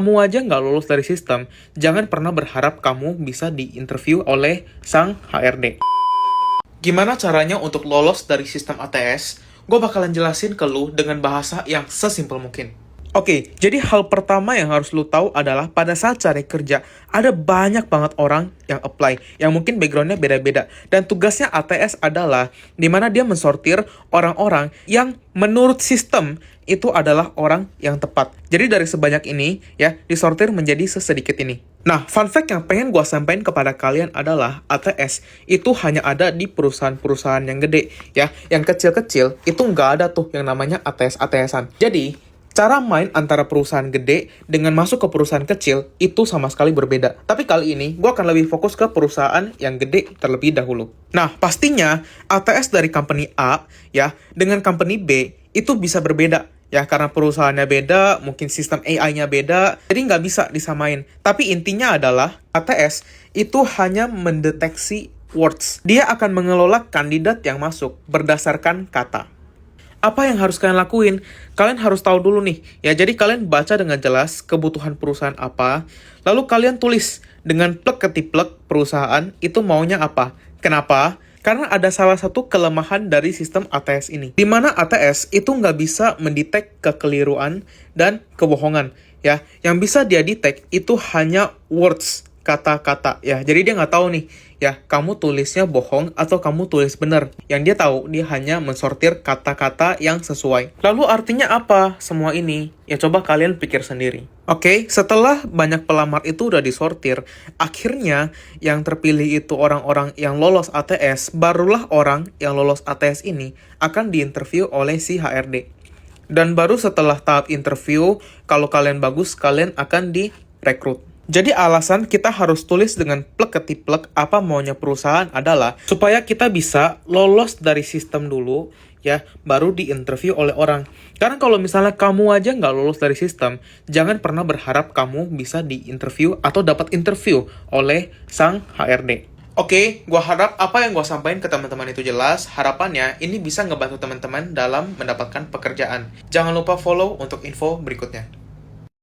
kamu aja nggak lulus dari sistem, jangan pernah berharap kamu bisa diinterview oleh sang HRD. Gimana caranya untuk lolos dari sistem ATS? Gue bakalan jelasin ke lu dengan bahasa yang sesimpel mungkin. Oke, jadi hal pertama yang harus lu tahu adalah pada saat cari kerja, ada banyak banget orang yang apply, yang mungkin backgroundnya beda-beda. Dan tugasnya ATS adalah dimana dia mensortir orang-orang yang menurut sistem itu adalah orang yang tepat. Jadi dari sebanyak ini, ya, disortir menjadi sesedikit ini. Nah, fun fact yang pengen gue sampaikan kepada kalian adalah ATS itu hanya ada di perusahaan-perusahaan yang gede, ya. Yang kecil-kecil itu nggak ada tuh yang namanya ATS-ATSan. Jadi, cara main antara perusahaan gede dengan masuk ke perusahaan kecil itu sama sekali berbeda. Tapi kali ini, gue akan lebih fokus ke perusahaan yang gede terlebih dahulu. Nah, pastinya ATS dari company A, ya, dengan company B itu bisa berbeda. Ya, karena perusahaannya beda, mungkin sistem AI-nya beda, jadi nggak bisa disamain. Tapi intinya adalah, ATS itu hanya mendeteksi words. Dia akan mengelola kandidat yang masuk berdasarkan kata. Apa yang harus kalian lakuin? Kalian harus tahu dulu nih, ya. Jadi kalian baca dengan jelas kebutuhan perusahaan apa, lalu kalian tulis dengan plek-ketiplek perusahaan itu maunya apa. Kenapa? Karena ada salah satu kelemahan dari sistem ATS ini, di mana ATS itu nggak bisa mendetek kekeliruan dan kebohongan, ya. Yang bisa dia detect itu hanya words, kata-kata, ya. Jadi dia nggak tahu nih, ya, kamu tulisnya bohong atau kamu tulis benar. Yang dia tahu, dia hanya mensortir kata-kata yang sesuai. Lalu artinya apa semua ini? Ya coba kalian pikir sendiri. Oke, setelah banyak pelamar itu udah disortir, akhirnya yang terpilih itu orang-orang yang lolos ATS, barulah orang yang lolos ATS ini akan diinterview oleh si HRD. Dan baru setelah tahap interview, kalau kalian bagus, kalian akan direkrut. Jadi alasan kita harus tulis dengan plek-ketiplek apa maunya perusahaan adalah supaya kita bisa lolos dari sistem dulu, ya, baru diinterview oleh orang. Karena kalau misalnya kamu aja nggak lolos dari sistem, jangan pernah berharap kamu bisa diinterview atau dapat interview oleh sang HRD. Oke, gua harap apa yang gua sampaikan ke teman-teman itu jelas. Harapannya ini bisa ngebantu teman-teman dalam mendapatkan pekerjaan. Jangan lupa follow untuk info berikutnya.